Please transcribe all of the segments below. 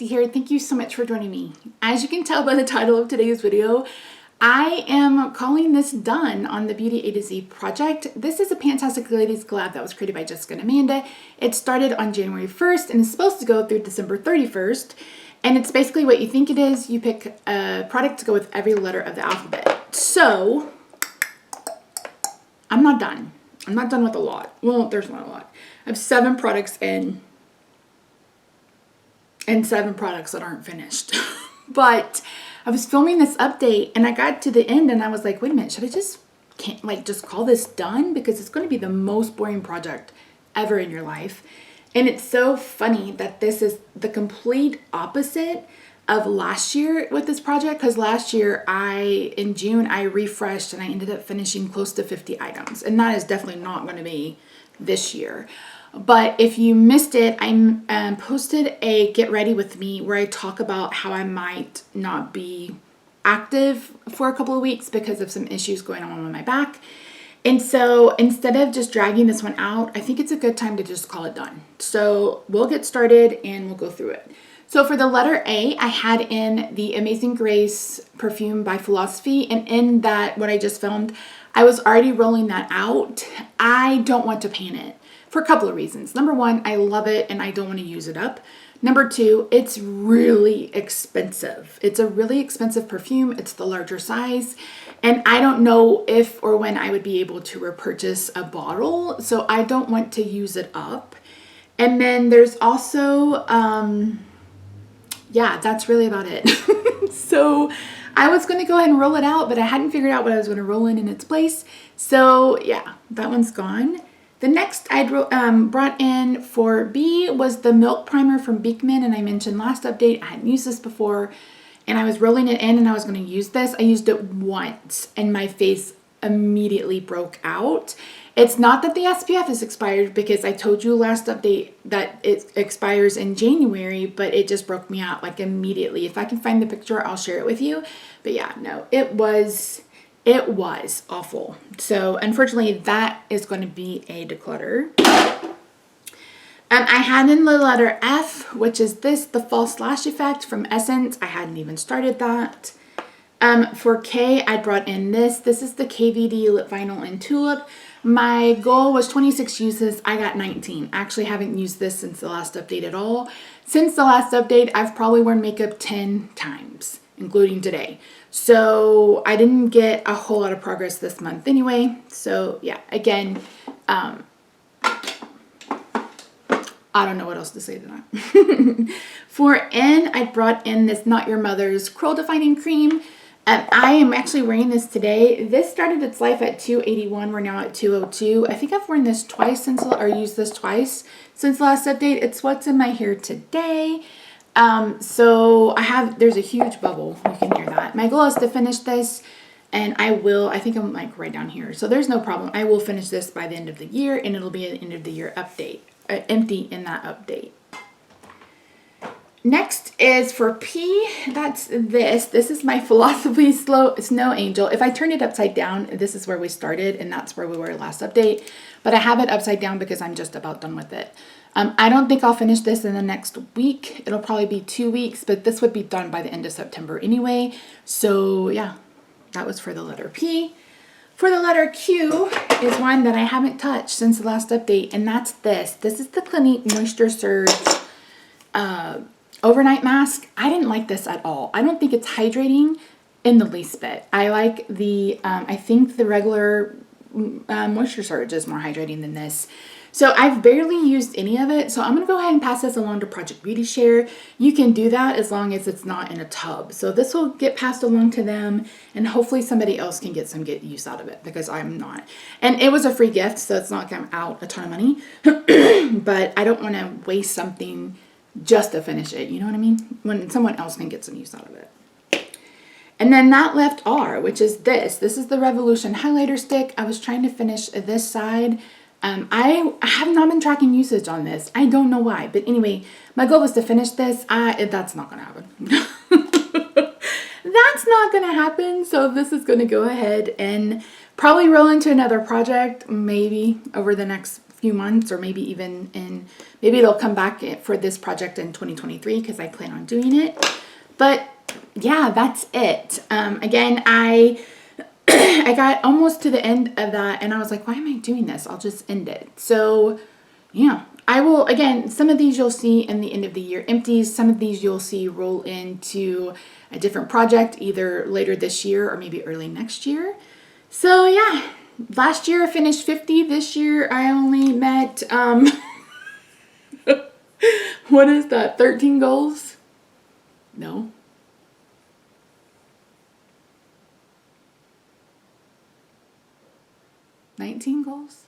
Stacy here. Thank you so much for joining me. As you can tell by the title of today's video, I am calling this done on the Beauty A to Z project. This is a Fantastic Ladies collab that was created by Jessica and Amanda. It started on January 1st and is supposed to go through December 31st. And it's basically what you think it is. You pick a product to go with every letter of the alphabet. So, I'm not done. I'm not done with a lot. Well, there's not a lot. I have 7 products in and 7 products that aren't finished. But I was filming this update and I got to the end and I was like, wait a minute, should I just call this done? Because it's going to be the most boring project ever in your life. And it's so funny that this is the complete opposite of last year with this project, because last year in June I refreshed and I ended up finishing close to 50 items, and that is definitely not going to be this year. But if you missed it, I posted a get ready with me where I talk about how I might not be active for a couple of weeks because of some issues going on with my back. And so instead of just dragging this one out, I think it's a good time to just call it done. So we'll get started and we'll go through it. So for the letter A, I had in the Amazing Grace perfume by Philosophy, and in that, what I just filmed, I was already rolling that out. I don't want to pan it for a couple of reasons. Number one, I love it and I don't want to use it up. Number two, it's really expensive. It's a really expensive perfume. It's the larger size. And I don't know if or when I would be able to repurchase a bottle. So I don't want to use it up. And then there's also, yeah, that's really about it. So I was going to go ahead and roll it out, but I hadn't figured out what I was going to roll in its place. So yeah, that one's gone. The next I brought in for B was the Milk Primer from Beekman, and I mentioned last update I hadn't used this before, and I was rolling it in and I was going to use this. I used it once and my face immediately broke out. It's not that the SPF is expired, because I told you last update that it expires in January, but it just broke me out like immediately. If I can find the picture, I'll share it with you. But yeah, no, it was awful. So unfortunately, that is going to be a declutter. I had in the letter F, which is this, the False Lash Effect from Essence. I hadn't even started that. For K, I brought in this. This is the KVD Lip Vinyl in Tulip. My goal was 26 uses. I got 19. I actually haven't used this since the last update at all. Since the last update, I've probably worn makeup 10 times, including today. So I didn't get a whole lot of progress this month anyway. So yeah, again, I don't know what else to say to that. For N, I brought in this Not Your Mother's Curl Defining Cream. I am actually wearing this today. This started its life at 281. We're now at 202. I think I've worn this twice or used this twice since the last update. It's what's in my hair today. So there's a huge bubble. You can hear that. My goal is to finish this, and I think I'm like right down here. So there's no problem. I will finish this by the end of the year, and it'll be an end of the year update, empty in that update. Next is for P, that's this. This is my Philosophy Snow Angel. If I turn it upside down, this is where we started, and that's where we were last update. But I have it upside down because I'm just about done with it. I don't think I'll finish this in the next week. It'll probably be 2 weeks, but this would be done by the end of September anyway. So yeah, that was for the letter P. For the letter Q is one that I haven't touched since the last update, and that's this. This is the Clinique Moisture Surge overnight mask. I didn't like this at all. I don't think it's hydrating in the least bit. I like the, I think the regular Moisture Surge is more hydrating than this. So I've barely used any of it. So I'm going to go ahead and pass this along to Project Beauty Share. You can do that as long as it's not in a tub. So this will get passed along to them, and hopefully somebody else can get use out of it, because I'm not. And it was a free gift, so it's not going out a ton of money. But I don't want to waste something just to finish it. You know what I mean? When someone else can get some use out of it. And then that left R, which is this. This is the Revolution highlighter stick. I was trying to finish this side. I have not been tracking usage on this. I don't know why. But anyway, my goal was to finish this. That's not going to happen. That's not going to happen. So this is going to go ahead and probably roll into another project, maybe over the next few months, or maybe even maybe it'll come back for this project in 2023 because I plan on doing it. But yeah, that's it. Again, I got almost to the end of that and I was like, why am I doing this? I'll just end it. So yeah, I will, again, some of these you'll see in the end of the year empties. Some of these you'll see roll into a different project either later this year or maybe early next year. So yeah, last year I finished 50. This year I only met, what is that, 13 goals? No. $19 goals?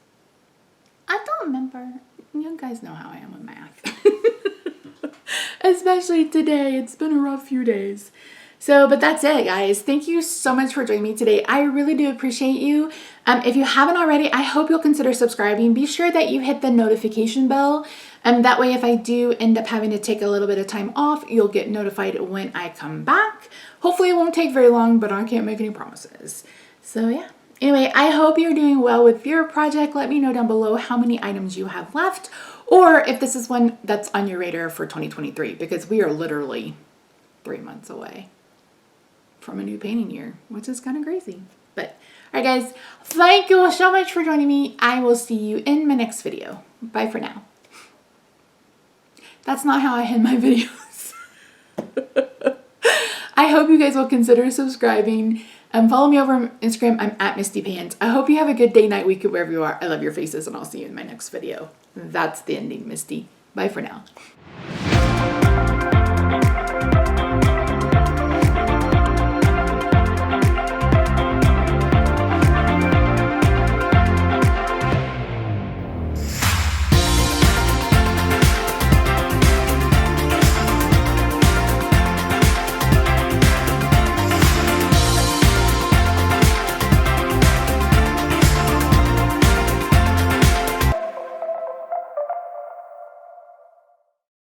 I don't remember. You guys know how I am with math. Especially today. It's been a rough few days. So, but that's it, guys. Thank you so much for joining me today. I really do appreciate you. If you haven't already, I hope you'll consider subscribing. Be sure that you hit the notification bell. That way, if I do end up having to take a little bit of time off, you'll get notified when I come back. Hopefully, it won't take very long, but I can't make any promises. So, yeah. Anyway, I hope you're doing well with your project. Let me know down below how many items you have left, or if this is one that's on your radar for 2023, because we are literally 3 months away from a new painting year, which is kind of crazy. But all right, guys, thank you so much for joining me. I will see you in my next video. Bye for now. That's not how I end my videos. I hope you guys will consider subscribing. Follow me over on Instagram. I'm at Misty Pans. I hope you have a good day, night, week, wherever you are. I love your faces, and I'll see you in my next video. That's the ending, Misty. Bye for now.